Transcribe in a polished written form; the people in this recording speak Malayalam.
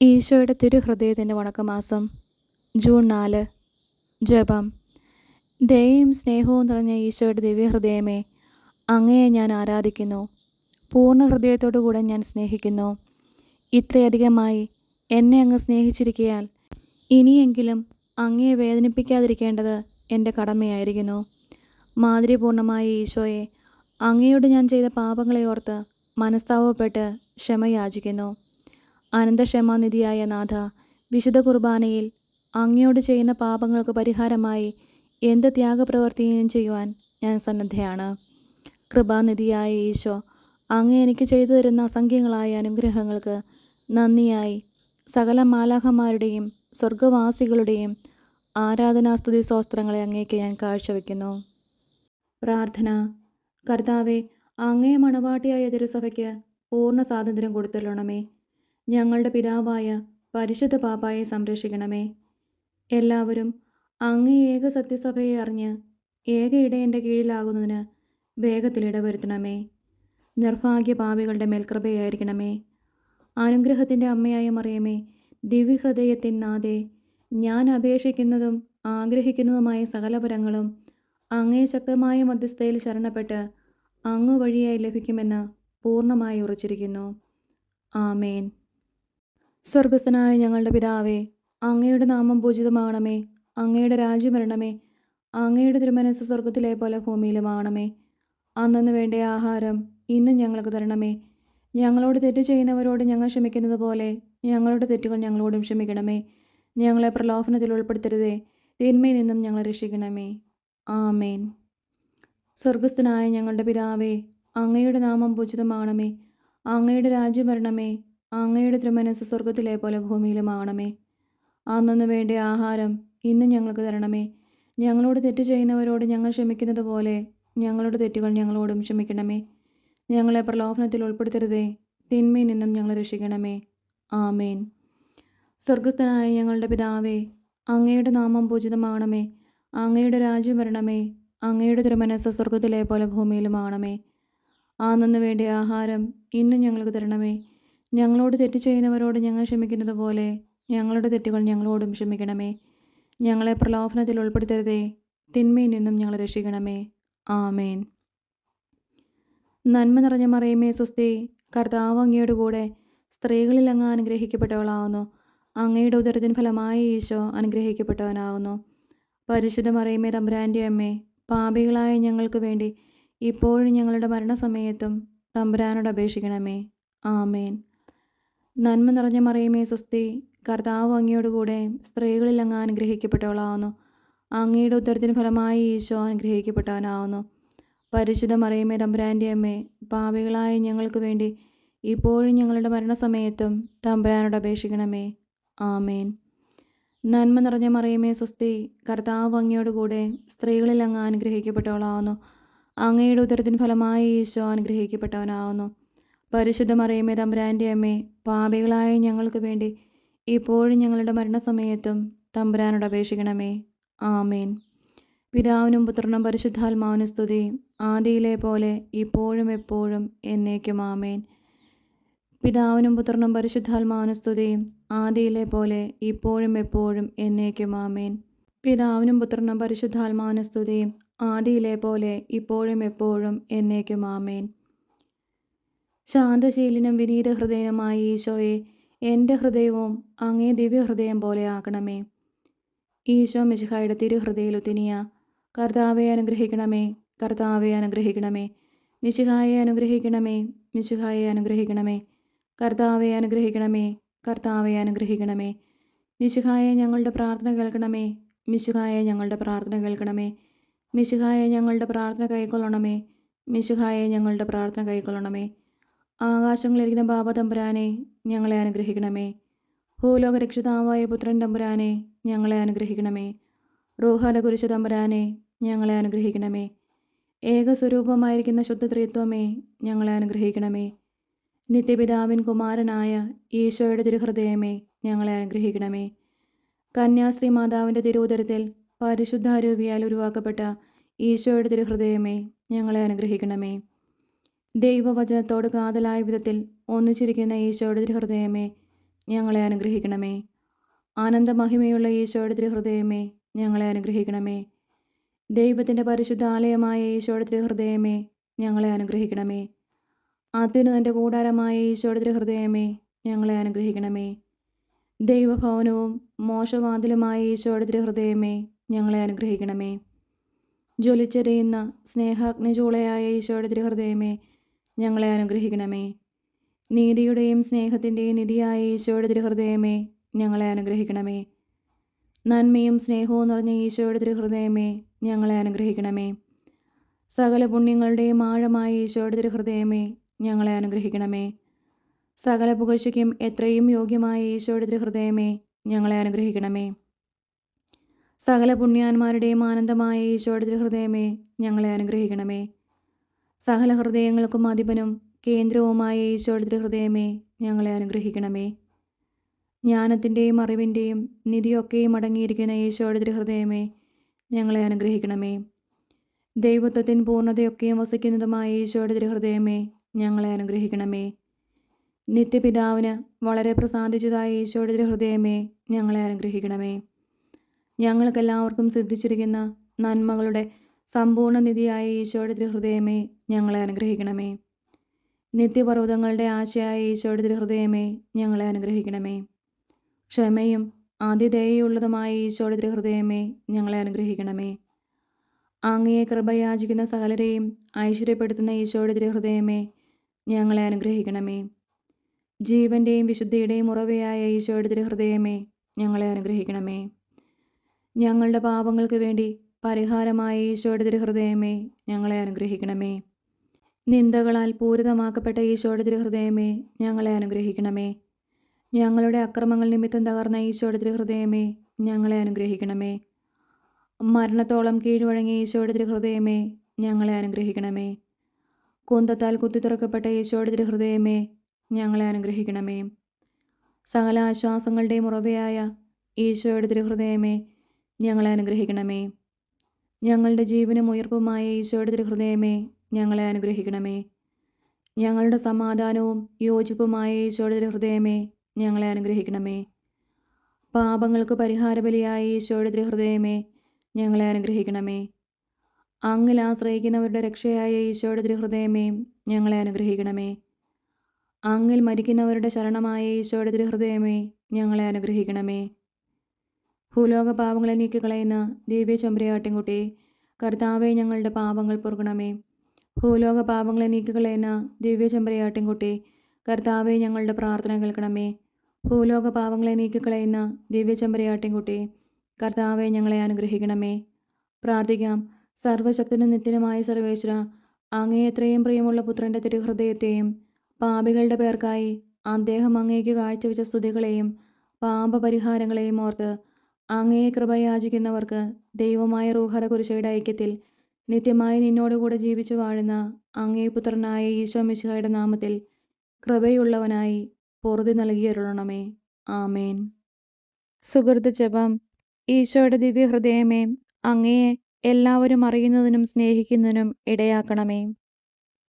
ഈശോയുടെ തിരുഹൃദയത്തിൻ്റെ വണക്കമാസം ജൂൺ 4. ജപം. ദയയും സ്നേഹവും നിറഞ്ഞ ഈശോയുടെ ദിവ്യഹൃദയമേ, അങ്ങയെ ഞാൻ ആരാധിക്കുന്നു. പൂർണ്ണ ഹൃദയത്തോടുകൂടെ ഞാൻ സ്നേഹിക്കുന്നു. ഇത്രയധികമായി എന്നെ അങ്ങ് സ്നേഹിച്ചിരിക്കയാൽ ഇനിയെങ്കിലും അങ്ങയെ വേദനിപ്പിക്കാതിരിക്കേണ്ടത് എൻ്റെ കടമയായിരിക്കുന്നു. മാധുര്യപൂർണമായ ഈശോയെ, അങ്ങയോട് ഞാൻ ചെയ്ത പാപങ്ങളെ ഓർത്ത് മനസ്താപപ്പെട്ട് ക്ഷമ യാചിക്കുന്നു. അനന്തക്ഷമാനിധിയായ നാഥ, വിശുദ്ധ കുർബാനയിൽ അങ്ങയോട് ചെയ്യുന്ന പാപങ്ങൾക്ക് പരിഹാരമായി എന്ത് ത്യാഗപ്രവൃത്തിയും ചെയ്യുവാൻ ഞാൻ സന്നദ്ധയാണ്. കൃപാനിധിയായ ഈശോ, അങ്ങ് എനിക്ക് ചെയ്തു തരുന്ന അസംഖ്യങ്ങളായ അനുഗ്രഹങ്ങൾക്ക് നന്ദിയായി സകല മാലാഖമാരുടെയും സ്വർഗവാസികളുടെയും ആരാധനാസ്തുതി സ്തോത്രങ്ങളെ അങ്ങേക്ക് ഞാൻ കാഴ്ചവെക്കുന്നു. പ്രാർത്ഥന. കർത്താവെ, അങ്ങേ മണവാട്ടിയായ തിരുസഭയ്ക്ക് പൂർണ്ണ സ്വാതന്ത്ര്യം കൊടുത്തരുളണമേ. ഞങ്ങളുടെ പിതാവായ പരിശുദ്ധ പാപ്പായെ സംരക്ഷിക്കണമേ. എല്ലാവരും അങ്ങേ ഏക സത്യസഭയെ അറിഞ്ഞ് ഏക ഇടയൻ്റെ കീഴിലാകുന്നതിന് വേഗത്തിൽ ഇടവരുത്തണമേ. നിർഭാഗ്യ പാപികളുടെ മേൽ കൃപയായിരിക്കണമേ. അനുഗ്രഹത്തിൻ്റെ അമ്മയായ മറിയമേ, ദിവ്യഹൃദയത്തിൻ നാഥേ, ഞാൻ അപേക്ഷിക്കുന്നതും ആഗ്രഹിക്കുന്നതുമായ സകല വരങ്ങളും അങ്ങേ ശക്തമായ മധ്യസ്ഥയിൽ ശരണപ്പെട്ട് അങ്ങ് വഴിയായി ലഭിക്കുമെന്ന് പൂർണ്ണമായി ഉറച്ചിരിക്കുന്നു. ആമേൻ. സ്വർഗസ്ഥനായ ഞങ്ങളുടെ പിതാവേ, അങ്ങയുടെ നാമം പൂജിതമാകണമേ. അങ്ങയുടെ രാജ്യം വരണമേ. അങ്ങയുടെ തിരുമനസ്സ് സ്വർഗത്തിലെ പോലെ ഭൂമിയിലുമാകണമേ. അന്നന്ന് വേണ്ട ആഹാരം ഇന്നും ഞങ്ങൾക്ക് തരണമേ. ഞങ്ങളോട് തെറ്റ് ചെയ്യുന്നവരോട് ഞങ്ങൾ ക്ഷമിക്കുന്നത് പോലെ ഞങ്ങളുടെ തെറ്റുകൾ ഞങ്ങളോടും ക്ഷമിക്കണമേ. ഞങ്ങളെ പ്രലോഭനത്തിൽ ഉൾപ്പെടുത്തരുതേ, തിന്മയിൽ നിന്നും ഞങ്ങളെ രക്ഷിക്കണമേ. ആമേൻ. സ്വർഗസ്ഥനായ ഞങ്ങളുടെ പിതാവേ, അങ്ങയുടെ നാമം പൂജിതമാകണമേ. അങ്ങയുടെ രാജ്യം വരണമേ. അങ്ങയുടെ തിരുമനസ്സ് സ്വർഗത്തിലെ പോലെ ഭൂമിയിലുമാകണമേ. അന്നന്ന് വേണ്ട ആഹാരം ഇന്നും ഞങ്ങൾക്ക് തരണമേ. ഞങ്ങളോട് തെറ്റ് ചെയ്യുന്നവരോട് ഞങ്ങൾ ക്ഷമിക്കുന്നത് പോലെ ഞങ്ങളുടെ തെറ്റുകൾ ഞങ്ങളോടും ക്ഷമിക്കണമേ. ഞങ്ങളെ പ്രലോഭനത്തിൽ ഉൾപ്പെടുത്തരുതേ, തിന്മയിൽ നിന്നും ഞങ്ങളെ രക്ഷിക്കണമേ. ആമേൻ. സ്വർഗസ്ഥനായ ഞങ്ങളുടെ പിതാവേ, അങ്ങയുടെ നാമം പൂജിതമാകണമേ. അങ്ങയുടെ രാജ്യം വരണമേ. അങ്ങയുടെ തിരുമനസ്സ് സ്വർഗത്തിലെ പോലെ ഭൂമിയിലുമാകണമേ. അന്നന്ന് വേണ്ട ആഹാരം ഇന്നും ഞങ്ങൾക്ക് തരണമേ. ഞങ്ങളോട് തെറ്റ് ചെയ്യുന്നവരോട് ഞങ്ങൾ ക്ഷമിക്കുന്നത് പോലെ ഞങ്ങളുടെ തെറ്റുകൾ ഞങ്ങളോടും ക്ഷമിക്കണമേ. ഞങ്ങളെ പ്രലോഭനത്തിൽ ഉൾപ്പെടുത്തരുതേ, തിന്മയിൽ നിന്നും ഞങ്ങളെ രക്ഷിക്കണമേ. ആമേൻ. നന്മ നിറഞ്ഞ മറിയമേ സ്വസ്തി, കർത്താവ് അങ്ങയുടെ കൂടെ സ്ത്രീകളിൽ അങ്ങ് അനുഗ്രഹിക്കപ്പെട്ടവളാകുന്നു. അങ്ങയുടെ ഉദരത്തിൻ ഫലമായ ഈശോ അനുഗ്രഹിക്കപ്പെട്ടവനാകുന്നു. പരിശുദ്ധ മറിയമേ തമ്പുരാൻ്റെ അമ്മേ, പാപികളായ ഞങ്ങൾക്ക് വേണ്ടി ഇപ്പോഴും ഞങ്ങളുടെ മരണസമയത്തും തമ്പുരാനോട് അപേക്ഷിക്കണമേ. ആമേൻ. നന്മ നിറഞ്ഞ മറിയമേ സ്വസ്തി, കർത്താവ് അങ്ങയോട് കൂടെ സ്ത്രീകളിൽ അങ്ങ് അനുഗ്രഹിക്കപ്പെട്ടവളാകുന്നു. അങ്ങയുടെ ഉദരത്തിൻ ഫലമായ ഈശോ അനുഗ്രഹിക്കപ്പെട്ടവനാകുന്നു. പരിശുദ്ധ മറിയമേ തമ്പുരാൻ്റെ അമ്മേ, പാപികളായ ഞങ്ങൾക്ക് വേണ്ടി ഇപ്പോഴും ഞങ്ങളുടെ മരണസമയത്തും തമ്പുരാനോട് അപേക്ഷിക്കണമേ. ആമേൻ. നന്മ നിറഞ്ഞ മറിയമേ സ്വസ്തി, കർത്താവ് അങ്ങയോട് കൂടെ സ്ത്രീകളിൽ അങ്ങ് അനുഗ്രഹിക്കപ്പെട്ടവളാകുന്നു. അങ്ങയുടെ ഉദരത്തിൻ ഫലമായ ഈശോ അനുഗ്രഹിക്കപ്പെട്ടവനാകുന്നു. പരിശുദ്ധ മറിയമേ തമ്പുരാൻ്റെ അമ്മേ, പാപികളായ ഞങ്ങൾക്ക് വേണ്ടി ഇപ്പോഴും ഞങ്ങളുടെ മരണസമയത്തും തമ്പുരാനോട് അപേക്ഷിക്കണമേ. ആമേൻ. പിതാവിനും പുത്രനും പരിശുദ്ധാത്മാവിനും സ്തുതി, ആദിയിലെ പോലെ ഇപ്പോഴും എപ്പോഴും എന്നേക്കും. ആമേൻ. പിതാവിനും പുത്രനും പരിശുദ്ധാത്മാവിനും സ്തുതി, ആദിയിലെ പോലെ ഇപ്പോഴും എപ്പോഴും എന്നേക്കും. ആമേൻ. പിതാവിനും പുത്രനും പരിശുദ്ധാത്മാവിനും സ്തുതി, ആദിയിലെ പോലെ ഇപ്പോഴും എപ്പോഴും എന്നേക്കും. ആമേൻ. ശാന്തശീലിനും വിനീത ഹൃദയനുമായ ഈശോയെ, എൻ്റെ ഹൃദയവും അങ്ങേ ദിവ്യഹൃദയം പോലെ ആക്കണമേ. ഈശോ മിശിഹായുടെ തിരുഹൃദയ ലുത്തിനിയ. കർത്താവെ അനുഗ്രഹിക്കണമേ. കർത്താവെ അനുഗ്രഹിക്കണമേ. മിശിഹായെ അനുഗ്രഹിക്കണമേ. മിശിഹായെ അനുഗ്രഹിക്കണമേ. കർത്താവെ അനുഗ്രഹിക്കണമേ. കർത്താവെ അനുഗ്രഹിക്കണമേ. മിശിഹായെ ഞങ്ങളുടെ പ്രാർത്ഥന കേൾക്കണമേ. മിശിഹായെ ഞങ്ങളുടെ പ്രാർത്ഥന കേൾക്കണമേ. മിശിഹായെ ഞങ്ങളുടെ പ്രാർത്ഥന കൈക്കൊള്ളണമേ. മിശിഹായെ ഞങ്ങളുടെ പ്രാർത്ഥന കൈക്കൊള്ളണമേ. ആകാശങ്ങളിലിരിക്കുന്ന ബാബ തമ്പുരാനെ, ഞങ്ങളെ അനുഗ്രഹിക്കണമേ. ഭൂലോക രക്ഷിതാവായ പുത്രൻ തമ്പുരാനെ, ഞങ്ങളെ അനുഗ്രഹിക്കണമേ. റൂഹാല കുരിശ തമ്പുരാനെ, ഞങ്ങളെ അനുഗ്രഹിക്കണമേ. ഏകസ്വരൂപമായിരിക്കുന്ന ശുദ്ധ ത്രിത്വമേ, ഞങ്ങളെ അനുഗ്രഹിക്കണമേ. നിത്യപിതാവിൻ കുമാരനായ ഈശോയുടെ തിരുഹൃദയമേ, ഞങ്ങളെ അനുഗ്രഹിക്കണമേ. കന്യാശ്രീ മാതാവിൻ്റെ തിരുവുദരത്തിൽ പരിശുദ്ധാരൂപിയാൽ ഉരുവാക്കപ്പെട്ട ഈശോയുടെ തിരുഹൃദയമേ, ഞങ്ങളെ അനുഗ്രഹിക്കണമേ. ദൈവവചനത്തോട് കാതലായ വിധത്തിൽ ഒന്നിച്ചിരിക്കുന്ന ഈശോയുടെ ഹൃദയമേ, ഞങ്ങളെ അനുഗ്രഹിക്കണമേ. ആനന്ദമഹിമയുള്ള ഈശോയുടെ തിരുഹൃദയമേ, ഞങ്ങളെ അനുഗ്രഹിക്കണമേ. ദൈവത്തിൻ്റെ പരിശുദ്ധ ആലയമായ ഈശോയുടെ തിരുഹൃദയമേ, ഞങ്ങളെ അനുഗ്രഹിക്കണമേ. അത്യുന്നതൻ്റെ കൂടാരമായ ഈശോയുടെ തിരുഹൃദയമേ, ഞങ്ങളെ അനുഗ്രഹിക്കണമേ. ദൈവഭവനവും മോശവാതിലുമായ ഈശോയുടെ തിരുഹൃദയമേ, ഞങ്ങളെ അനുഗ്രഹിക്കണമേ. ജ്വലിച്ചെരിയുന്ന സ്നേഹാഗ്നിചൂളയായ ഈശോയുടെ തിരുഹൃദയമേ, ഞങ്ങളെ അനുഗ്രഹിക്കണമേ. നീതിയുടെയും സ്നേഹത്തിൻ്റെയും നിധിയായ ഈശോയുടെ തിരുഹൃദയമേ, ഞങ്ങളെ അനുഗ്രഹിക്കണമേ. നന്മയും സ്നേഹവും നിറഞ്ഞ ഈശോയുടെ തിരുഹൃദയമേ, ഞങ്ങളെ അനുഗ്രഹിക്കണമേ. സകല പുണ്യങ്ങളുടെയും ആഴമായ ഈശോയുടെ തിരുഹൃദയമേ, ഞങ്ങളെ അനുഗ്രഹിക്കണമേ. സകല പുകഴ്ചയ്ക്കും എത്രയും യോഗ്യമായ ഈശോയുടെ തിരുഹൃദയമേ, ഞങ്ങളെ അനുഗ്രഹിക്കണമേ. സകല പുണ്യാന്മാരുടെയും ആനന്ദമായ ഈശോയുടെ തിരുഹൃദയമേ, ഞങ്ങളെ അനുഗ്രഹിക്കണമേ. സകല ഹൃദയങ്ങൾക്കും അധിപനും കേന്ദ്രവുമായ ഈശോയുടെ തിരുഹൃദയമേ, ഞങ്ങളെ അനുഗ്രഹിക്കണമേ. ജ്ഞാനത്തിൻ്റെയും അറിവിൻ്റെയും നിധിയൊക്കെയും അടങ്ങിയിരിക്കുന്ന ഈശോയുടെ തിരുഹൃദയമേ, ഞങ്ങളെ അനുഗ്രഹിക്കണമേ. ദൈവത്വത്തിൻ പൂർണ്ണതയൊക്കെയും വസിക്കുന്നതുമായ ഈശോയുടെ തിരുഹൃദയമേ, ഞങ്ങളെ അനുഗ്രഹിക്കണമേ. നിത്യപിതാവിന് വളരെ പ്രസാദിച്ചതായ ഈശോയുടെ തിരുഹൃദയമേ, ഞങ്ങളെ അനുഗ്രഹിക്കണമേ. ഞങ്ങൾക്കെല്ലാവർക്കും സിദ്ധിച്ചിരിക്കുന്ന നന്മകളുടെ സമ്പൂർണ്ണ നിധിയായ ഈശോയുടെ തിരുഹൃദയമേ, ഞങ്ങളെ അനുഗ്രഹിക്കണമേ. നിത്യപർവ്വതങ്ങളുടെ ആശയായ ഈശോയുടെ തിരുഹൃദയമേ, ഞങ്ങളെ അനുഗ്രഹിക്കണമേ. ക്ഷമയും ആതിഥേയയുള്ളതുമായ ഈശോയുടെ തിരുഹൃദയമേ, ഞങ്ങളെ അനുഗ്രഹിക്കണമേ. അങ്ങയെ കൃപയാചിക്കുന്ന സകലരെയും ഐശ്വര്യപ്പെടുത്തുന്ന ഈശോയുടെ തിരുഹൃദയമേ, ഞങ്ങളെ അനുഗ്രഹിക്കണമേ. ജീവന്റെയും വിശുദ്ധിയുടെയും ഉറവയായ ഈശോയുടെ തിരുഹൃദയമേ, ഞങ്ങളെ അനുഗ്രഹിക്കണമേ. ഞങ്ങളുടെ പാപങ്ങൾക്ക് വേണ്ടി പരിഹാരമായ ഈശോയുടെ തിരുഹൃദയമേ, ഞങ്ങളെ അനുഗ്രഹിക്കണമേ. നിന്ദകളാൽ പൂരിതമാക്കപ്പെട്ട ഈശോയുടെ തിരുഹൃദയമേ, ഞങ്ങളെ അനുഗ്രഹിക്കണമേ. ഞങ്ങളുടെ അക്രമങ്ങൾ നിമിത്തം തകർന്ന ഈശോയുടെ തിരുഹൃദയമേ, ഞങ്ങളെ അനുഗ്രഹിക്കണമേ. മരണത്തോളം കീഴ്വഴങ്ങിയ ഈശോയുടെ തിരുഹൃദയമേ, ഞങ്ങളെ അനുഗ്രഹിക്കണമേ. കുന്തത്താൽ കുത്തിത്തുറക്കപ്പെട്ട ഈശോയുടെ തിരുഹൃദയമേ, ഞങ്ങളെ അനുഗ്രഹിക്കണമേ. സകല ആശ്വാസങ്ങളുടെയും ഉറവയായ ഈശോയുടെ തിരുഹൃദയമേ, ഞങ്ങളെ അനുഗ്രഹിക്കണമേ. ഞങ്ങളുടെ ജീവനും ഉയർപ്പുമായ ഈശോയുടെ തിരുഹൃദയമേ, ഞങ്ങളെ അനുഗ്രഹിക്കണമേ. ഞങ്ങളുടെ സമാധാനവും യോജിപ്പുമായ ഈശോയുടെ തിരുഹൃദയമേ, ഞങ്ങളെ അനുഗ്രഹിക്കണമേ. പാപങ്ങൾക്ക് പരിഹാരബലിയായ ഈശോയുടെ തിരുഹൃദയമേ, ഞങ്ങളെ അനുഗ്രഹിക്കണമേ. അങ്ങിൽ ആശ്രയിക്കുന്നവരുടെ രക്ഷയായ ഈശോയുടെ തിരുഹൃദയമേ, ഞങ്ങളെ അനുഗ്രഹിക്കണമേ. അങ്ങിൽ മരിക്കുന്നവരുടെ ശരണമായ ഈശോയുടെ തിരുഹൃദയമേ, ഞങ്ങളെ അനുഗ്രഹിക്കണമേ. ഭൂലോക പാപങ്ങളെ നീക്കിക്കളയുന്ന ദിവ്യ ചെമ്പരിയാട്ടിൻകുട്ടി, കർത്താവേ, ഞങ്ങളുടെ പാപങ്ങൾ പൊറുക്കണമേ. ഭൂലോക പാപങ്ങളെ നീക്കിക്കളയുന്ന ദിവ്യ ചെമ്പരിയാട്ടിൻകുട്ടി, കർത്താവേ, ഞങ്ങളുടെ പ്രാർത്ഥന കേൾക്കണമേ. ഭൂലോക പാപങ്ങളെ നീക്കിക്കളയുന്ന ദിവ്യ ചെമ്പരിയാട്ടിൻകുട്ടി, കർത്താവേ, ഞങ്ങളെ അനുഗ്രഹിക്കണമേ. പ്രാർത്ഥിക്കാം. സർവശക്തനും നിത്യനുമായ സർവേശ്വര, അങ്ങേ എത്രയും പ്രിയമുള്ള പുത്രൻ്റെ തിരുഹൃദയത്തെയും പാപികളുടെ പേർക്കായി അദ്ദേഹം അങ്ങേക്ക് കാഴ്ചവെച്ച സ്തുതികളെയും പാപപരിഹാരങ്ങളെയും ഓർത്ത് അങ്ങയെ കൃപയാചിക്കുന്നവർക്ക് ദൈവമായ റൂഹത കുരിശയുടെ ഐക്യത്തിൽ നിത്യമായി നിന്നോടുകൂടെ ജീവിച്ചു വാഴുന്ന അങ്ങേ പുത്രനായ ഈശോ മിശിഹായുടെ നാമത്തിൽ കൃപയുള്ളവനായി പൊറുതി നൽകിയരുളണമേ. ആമേൻ. സുഹൃത്ത് ജപം. ഈശോയുടെ ദിവ്യഹൃദയമേ, അങ്ങയെ എല്ലാവരും അറിയുന്നതിനും സ്നേഹിക്കുന്നതിനും ഇടയാക്കണമേ.